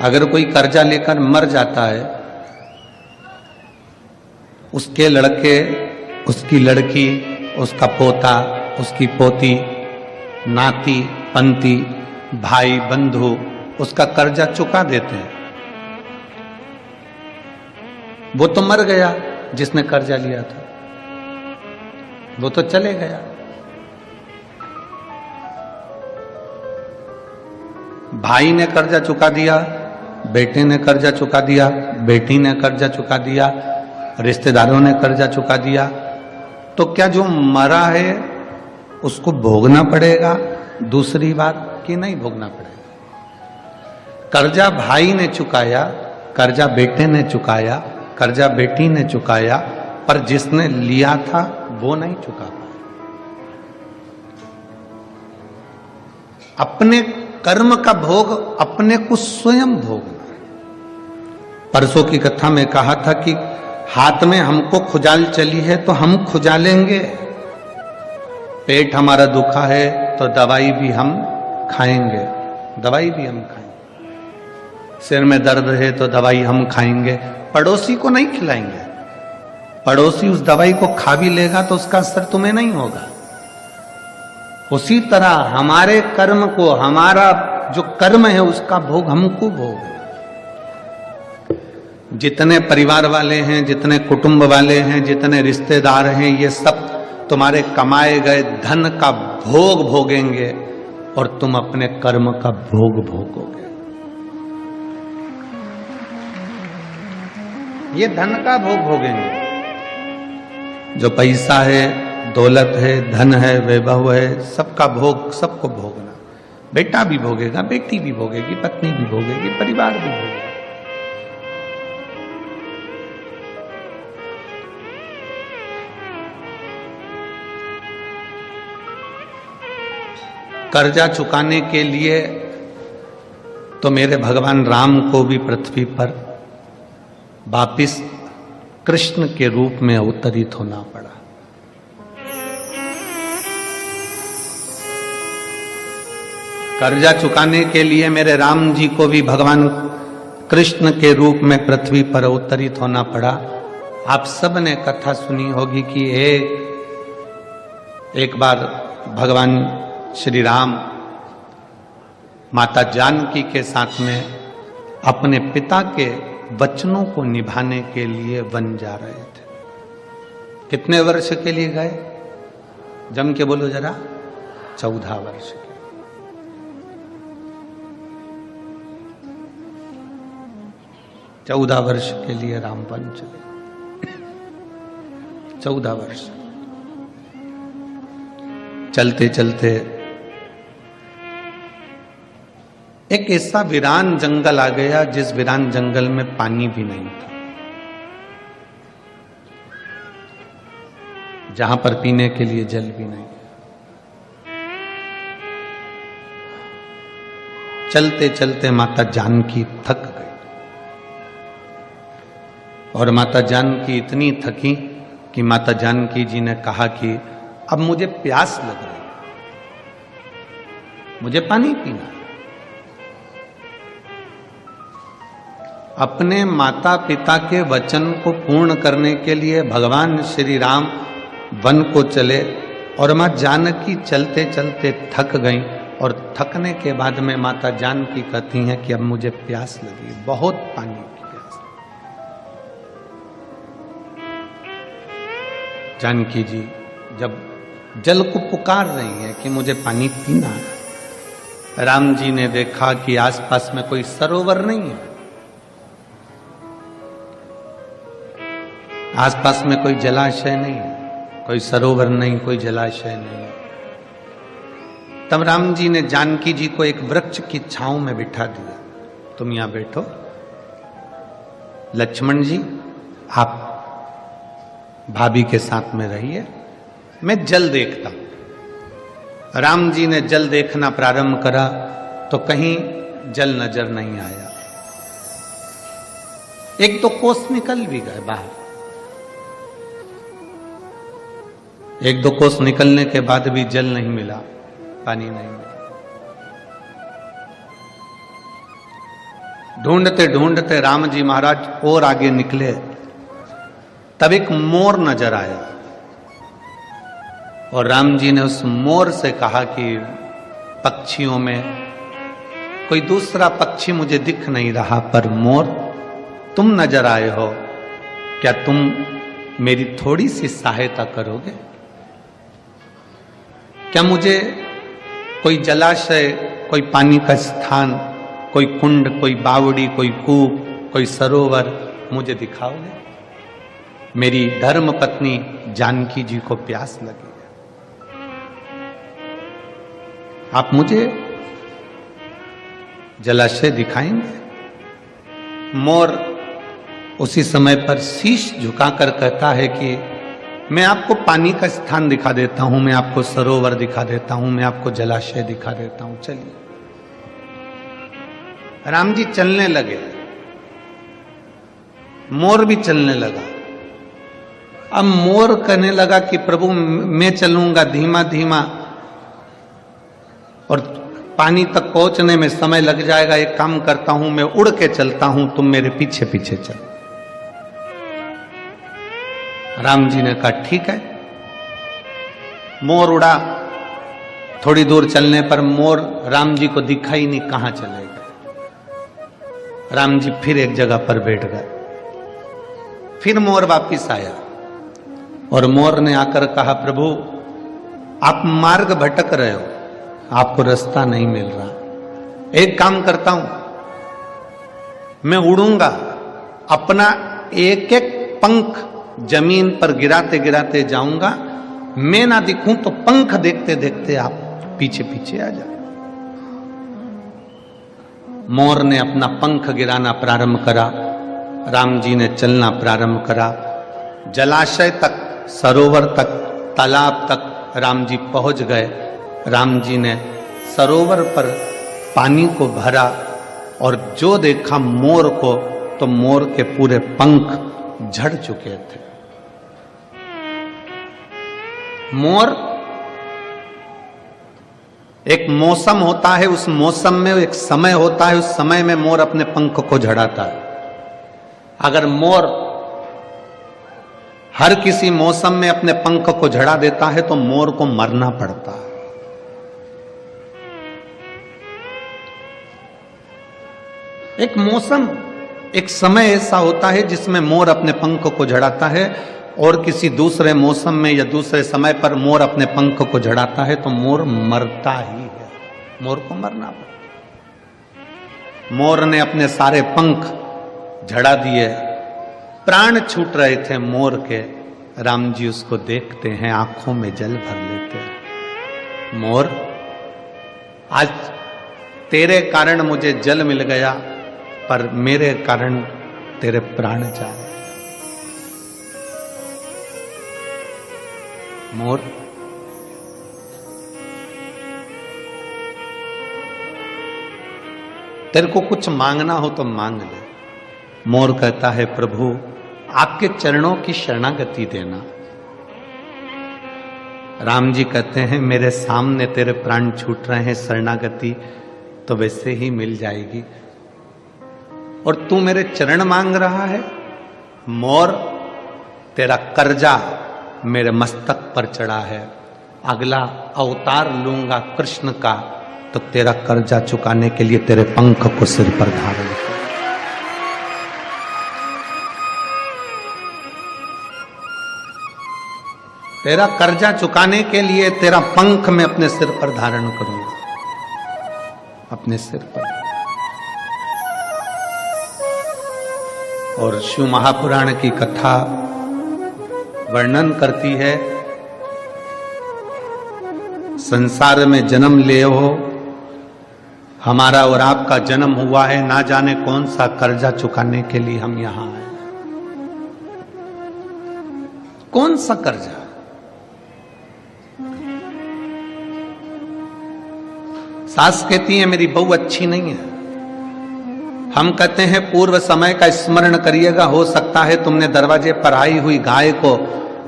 अगर कोई कर्जा लेकर मर जाता है, उसके लड़के, उसकी लड़की, उसका पोता, उसकी पोती, नाती पंती, भाई बंधु उसका कर्जा चुका देते हैं। वो तो मर गया जिसने कर्जा लिया था, वो तो चले गया। भाई ने कर्जा चुका दिया, बेटे ने कर्जा चुका दिया, बेटी ने कर्जा चुका दिया, रिश्तेदारों ने कर्जा चुका दिया, तो क्या जो मरा है उसको भोगना पड़ेगा दूसरी बार कि नहीं भोगना पड़ेगा? कर्जा भाई ने चुकाया, कर्जा बेटे ने चुकाया, कर्जा बेटी ने चुकाया, पर जिसने लिया था वो नहीं चुका पाया। अपने कर्म का भोग अपने को स्वयं भोगना। परसों की कथा में कहा था कि हाथ में हमको खुजाल चली है तो हम खुजालेंगे। पेट हमारा दुखा है तो दवाई भी हम खाएंगे, दवाई भी हम खाएंगे। सिर में दर्द है तो दवाई हम खाएंगे, पड़ोसी को नहीं खिलाएंगे। पड़ोसी उस दवाई को खा भी लेगा तो उसका असर तुम्हें नहीं होगा। उसी तरह हमारे कर्म को, हमारा जो कर्म है उसका भोग हमको भोग। जितने परिवार वाले हैं, जितने कुटुंब वाले हैं, जितने रिश्तेदार हैं, ये सब तुम्हारे कमाए गए धन का भोग भोगेंगे और तुम अपने कर्म का भोग भोगोगे। ये धन का भोग भोगेंगे। जो पैसा है, दौलत है, धन है, वैभव है, सबका भोग सबको भोगना। बेटा भी भोगेगा, बेटी भी भोगेगी, पत्नी भी भोगेगी, परिवार भी भोगेगा। कर्जा चुकाने के लिए तो मेरे भगवान राम को भी पृथ्वी पर वापिस कृष्ण के रूप में अवतरित होना पड़ा। कर्जा चुकाने के लिए मेरे राम जी को भी भगवान कृष्ण के रूप में पृथ्वी पर अवतरित होना पड़ा। आप सब ने कथा सुनी होगी कि एक बार भगवान श्री राम माता जानकी के साथ में अपने पिता के वचनों को निभाने के लिए वन जा रहे थे। कितने वर्ष के लिए गए? जम के बोलो जरा। 14 वर्ष के। 14 वर्ष के लिए राम वन चले। 14 वर्ष चलते चलते एक ऐसा वीरान जंगल आ गया जिस वीरान जंगल में पानी भी नहीं था, जहां पर पीने के लिए जल भी नहीं। चलते चलते माता जानकी थक गई और माता जानकी इतनी थकी कि माता जानकी जी ने कहा कि अब मुझे प्यास लग रही है, मुझे पानी पीना है। अपने माता पिता के वचन को पूर्ण करने के लिए भगवान श्री राम वन को चले और मां जानकी चलते चलते थक गईं और थकने के बाद में माता जानकी कहती हैं कि अब मुझे प्यास लगी, बहुत पानी की प्यास। जानकी जी जब जल को पुकार रही हैं कि मुझे पानी पीना है, राम जी ने देखा कि आसपास में कोई सरोवर नहीं है, आसपास में कोई जलाशय नहीं है, कोई सरोवर नहीं, कोई जलाशय नहीं। तब राम जी ने जानकी जी को एक वृक्ष की छांव में बिठा दिया, तुम यहां बैठो, लक्ष्मण जी आप भाभी के साथ में रहिए, मैं जल देखता हूं। राम जी ने जल देखना प्रारंभ करा तो कहीं जल नजर नहीं आया। एक दो कोस निकल भी गए बाहर, एक दो कोस निकलने के बाद भी जल नहीं मिला, पानी नहीं मिला। ढूंढते ढूंढते राम जी महाराज और आगे निकले, तब एक मोर नजर आया और राम जी ने उस मोर से कहा कि पक्षियों में कोई दूसरा पक्षी मुझे दिख नहीं रहा, पर मोर तुम नजर आए हो, क्या तुम मेरी थोड़ी सी सहायता करोगे? क्या मुझे कोई जलाशय, कोई पानी का स्थान, कोई कुंड, कोई बावड़ी, कोई कूप, कोई सरोवर मुझे दिखाओगे? मेरी धर्म पत्नी जानकी जी को प्यास लगी है, आप मुझे जलाशय दिखाएंगे? मोर उसी समय पर शीश झुकाकर कहता है कि मैं आपको पानी का स्थान दिखा देता हूं, मैं आपको सरोवर दिखा देता हूं, मैं आपको जलाशय दिखा देता हूं, चलिए। राम जी चलने लगे, मोर भी चलने लगा। अब मोर कहने लगा कि प्रभु मैं चलूंगा धीमा धीमा और पानी तक पहुंचने में समय लग जाएगा, एक काम करता हूं मैं उड़ के चलता हूं, तुम मेरे पीछे पीछे चलो। राम जी ने कहा ठीक है। मोर उड़ा, थोड़ी दूर चलने पर मोर राम जी को दिखा ही नहीं, कहां चले गए। राम जी फिर एक जगह पर बैठ गए, फिर मोर वापिस आया और मोर ने आकर कहा प्रभु आप मार्ग भटक रहे हो, आपको रास्ता नहीं मिल रहा, एक काम करता हूं मैं उड़ूंगा, अपना एक एक पंख जमीन पर गिराते गिराते जाऊंगा, मैं ना दिखूं तो पंख देखते देखते आप पीछे पीछे आ जाओ। मोर ने अपना पंख गिराना प्रारंभ करा, राम जी ने चलना प्रारंभ करा, जलाशय तक, सरोवर तक, तालाब तक राम जी पहुंच गए। राम जी ने सरोवर पर पानी को भरा और जो देखा मोर को, तो मोर के पूरे पंख झड़ चुके थे। मोर एक मौसम होता है, उस मौसम में एक समय होता है, उस समय में मोर अपने पंख को झड़ाता है। अगर मोर हर किसी मौसम में अपने पंख को झड़ा देता है तो मोर को मरना पड़ता है। एक मौसम, एक समय ऐसा होता है जिसमें मोर अपने पंख को झड़ाता है, और किसी दूसरे मौसम में या दूसरे समय पर मोर अपने पंख को झड़ाता है तो मोर मरता ही है, मोर को मरना पड़ता। मोर ने अपने सारे पंख झड़ा दिए, प्राण छूट रहे थे मोर के। राम जी उसको देखते हैं, आंखों में जल भर लेते हैं। मोर, आज तेरे कारण मुझे जल मिल गया, पर मेरे कारण तेरे प्राण जा रहे। मोर, तेरे को कुछ मांगना हो तो मांग ले। मोर कहता है प्रभु आपके चरणों की शरणागति देना। राम जी कहते हैं मेरे सामने तेरे प्राण छूट रहे हैं, शरणागति तो वैसे ही मिल जाएगी, और तू मेरे चरण मांग रहा है। मोर, तेरा कर्जा मेरे मस्तक पर चढ़ा है, अगला अवतार लूंगा कृष्ण का, तो तेरा कर्जा चुकाने के लिए तेरे पंख को सिर पर धारण कर। तेरा कर्जा चुकाने के लिए तेरा पंख मैं अपने सिर पर धारण करूंगा, अपने सिर पर। और शिव महापुराण की कथा वर्णन करती है, संसार में जन्म लिए हो, हमारा और आपका जन्म हुआ है, ना जाने कौन सा कर्जा चुकाने के लिए हम यहां आए। कौन सा कर्जा? सास कहती है मेरी बहू अच्छी नहीं है, हम कहते हैं पूर्व समय का स्मरण करिएगा, हो सकता है तुमने दरवाजे पर आई हुई गाय को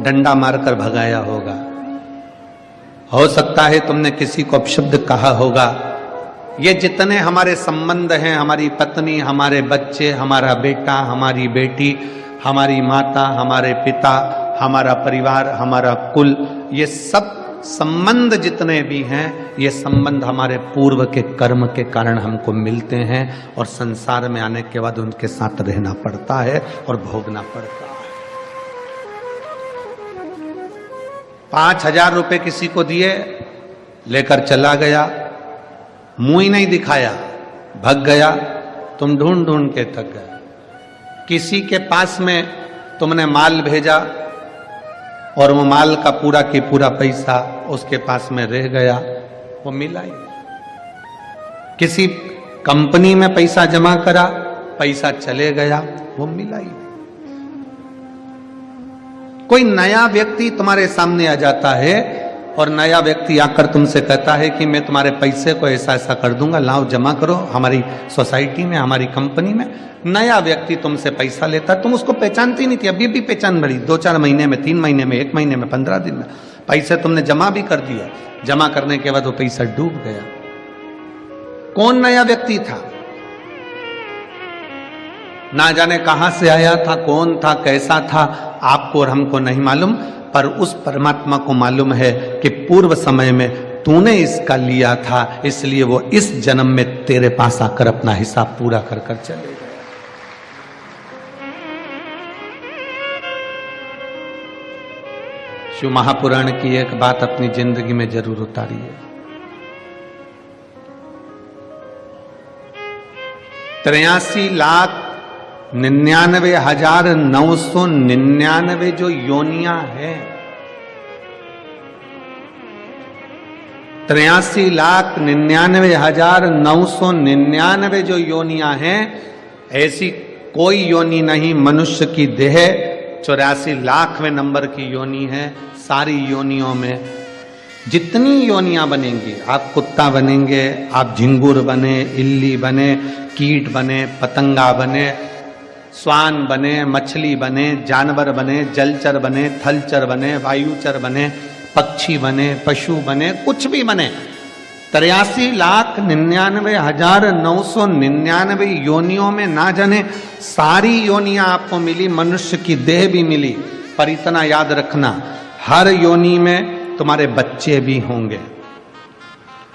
डंडा मारकर भगाया होगा, हो सकता है तुमने किसी को अपशब्द कहा होगा, ये जितने हमारे संबंध हैं, हमारी पत्नी, हमारे बच्चे, हमारा बेटा, हमारी बेटी, हमारी माता, हमारे पिता, हमारा परिवार, हमारा कुल, ये सब संबंध जितने भी हैं, ये संबंध हमारे पूर्व के कर्म के कारण हमको मिलते हैं और संसार में आने के बाद उनके साथ रहना पड़ता है और भोगना पड़ता है। 5,000 रुपए किसी को दिए, लेकर चला गया, मुंह ही नहीं दिखाया, भग गया, तुम ढूंढ ढूंढ के थक गए। किसी के पास में तुमने माल भेजा और वो माल का पूरा की पूरा पैसा उसके पास में रह गया, वो मिला ही। किसी कंपनी में पैसा जमा करा, पैसा चले गया, वो मिला ही। कोई नया व्यक्ति तुम्हारे सामने आ जाता है और नया व्यक्ति आकर तुमसे कहता है कि मैं तुम्हारे पैसे को ऐसा ऐसा कर दूंगा, लाओ जमा करो हमारी सोसाइटी में, हमारी कंपनी में। नया व्यक्ति तुमसे पैसा लेता, तुम उसको पहचानती नहीं थी, अभी भी पहचान बड़ी। 2-4 महीने में, 3 महीने में, 1 महीने में, 15 दिन में पैसे तुमने जमा भी कर दिया। जमा करने के बाद वो पैसा डूब गया। कौन नया व्यक्ति था? ना जाने कहां से आया था, कौन था, कैसा था, आपको और हमको नहीं मालूम, पर उस परमात्मा को मालूम है कि पूर्व समय में तूने इसका लिया था, इसलिए वो इस जन्म में तेरे पास आकर अपना हिसाब पूरा कर कर चले गए। शिव महापुराण की एक बात अपनी जिंदगी में जरूर उतारिए। 83,99,999 जो योनियां हैं, 83,99,999 जो योनियां हैं, ऐसी कोई योनि नहीं मनुष्य की देह 84 लाखवें नंबर की योनि है। सारी योनियों में जितनी योनियां बनेंगी, आप कुत्ता बनेंगे, आप झिंगुर बने, इल्ली बने, कीट बने, पतंगा बने, स्वान बने, मछली बने, जानवर बने, जलचर बने, थलचर बने, वायुचर बने, पक्षी बने, पशु बने, कुछ भी बने, 83,99,999 योनियों में ना जाने सारी योनियां आपको मिली, मनुष्य की देह भी मिली। पर इतना याद रखना, हर योनि में तुम्हारे बच्चे भी होंगे,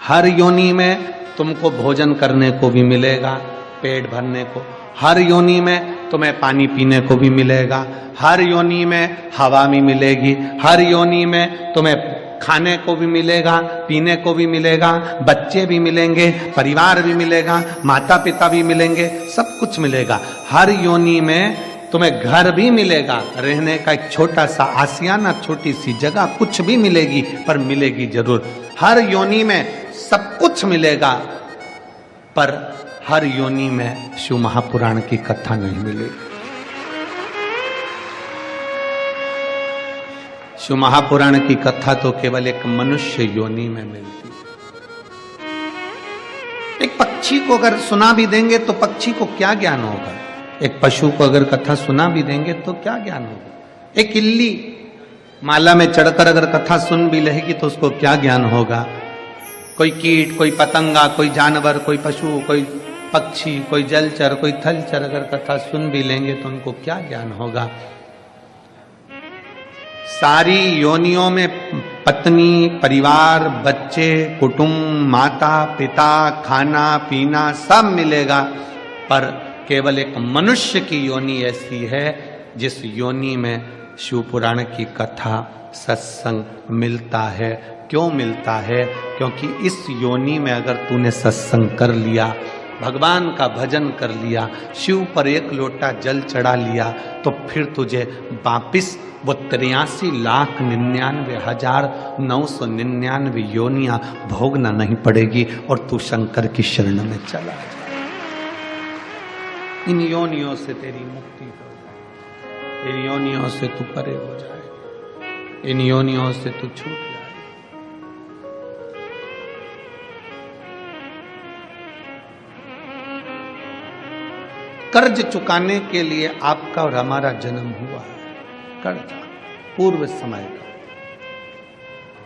हर योनि में तुमको भोजन करने को भी मिलेगा, पेट भरने को, हर योनि में तुम्हें पानी पीने को भी मिलेगा, हर योनि में हवा भी मिलेगी, हर योनि में तुम्हें खाने को भी मिलेगा, पीने को भी मिलेगा, बच्चे भी मिलेंगे, परिवार भी मिलेगा, माता पिता भी मिलेंगे, सब कुछ मिलेगा। हर योनि में तुम्हें घर भी मिलेगा, रहने का एक छोटा सा आसियाना, छोटी सी जगह, कुछ भी मिलेगी, पर मिलेगी जरूर। हर योनि में सब कुछ मिलेगा, पर हर योनि में शिव महापुराण की कथा नहीं मिलेगी। शिव महापुराण की कथा तो केवल एक मनुष्य योनि में मिलती है। एक पक्षी को अगर सुना भी देंगे तो पक्षी को क्या ज्ञान होगा? एक पशु को अगर कथा सुना भी देंगे तो क्या ज्ञान होगा? एक इल्ली माला में चढ़कर अगर कथा सुन भी लेगी तो उसको क्या ज्ञान होगा? कोई कीट, कोई पतंगा, कोई जानवर, कोई पशु, कोई पक्षी, कोई जलचर, कोई थलचर अगर कथा सुन भी लेंगे तो उनको क्या ज्ञान होगा? सारी योनियों में पत्नी, परिवार, बच्चे, कुटुंब, माता पिता, खाना पीना सब मिलेगा, पर केवल एक मनुष्य की योनि ऐसी है जिस योनि में शिव पुराण की कथा, सत्संग मिलता है। क्यों मिलता है? क्योंकि इस योनि में अगर तूने सत्संग कर लिया, भगवान का भजन कर लिया, शिव पर 1 लोटा जल चढ़ा लिया, तो फिर तुझे वापिस वो 83,99,999 योनियां भोगना नहीं पड़ेगी और तू शंकर की शरण में चला जाए। इन योनियों से तेरी मुक्ति हो जाए, इन योनियों से तू परे हो जाए, इन योनियों से तू छूट जाए। कर्ज चुकाने के लिए आपका और हमारा जन्म हुआ है, कर्ज पूर्व समय का।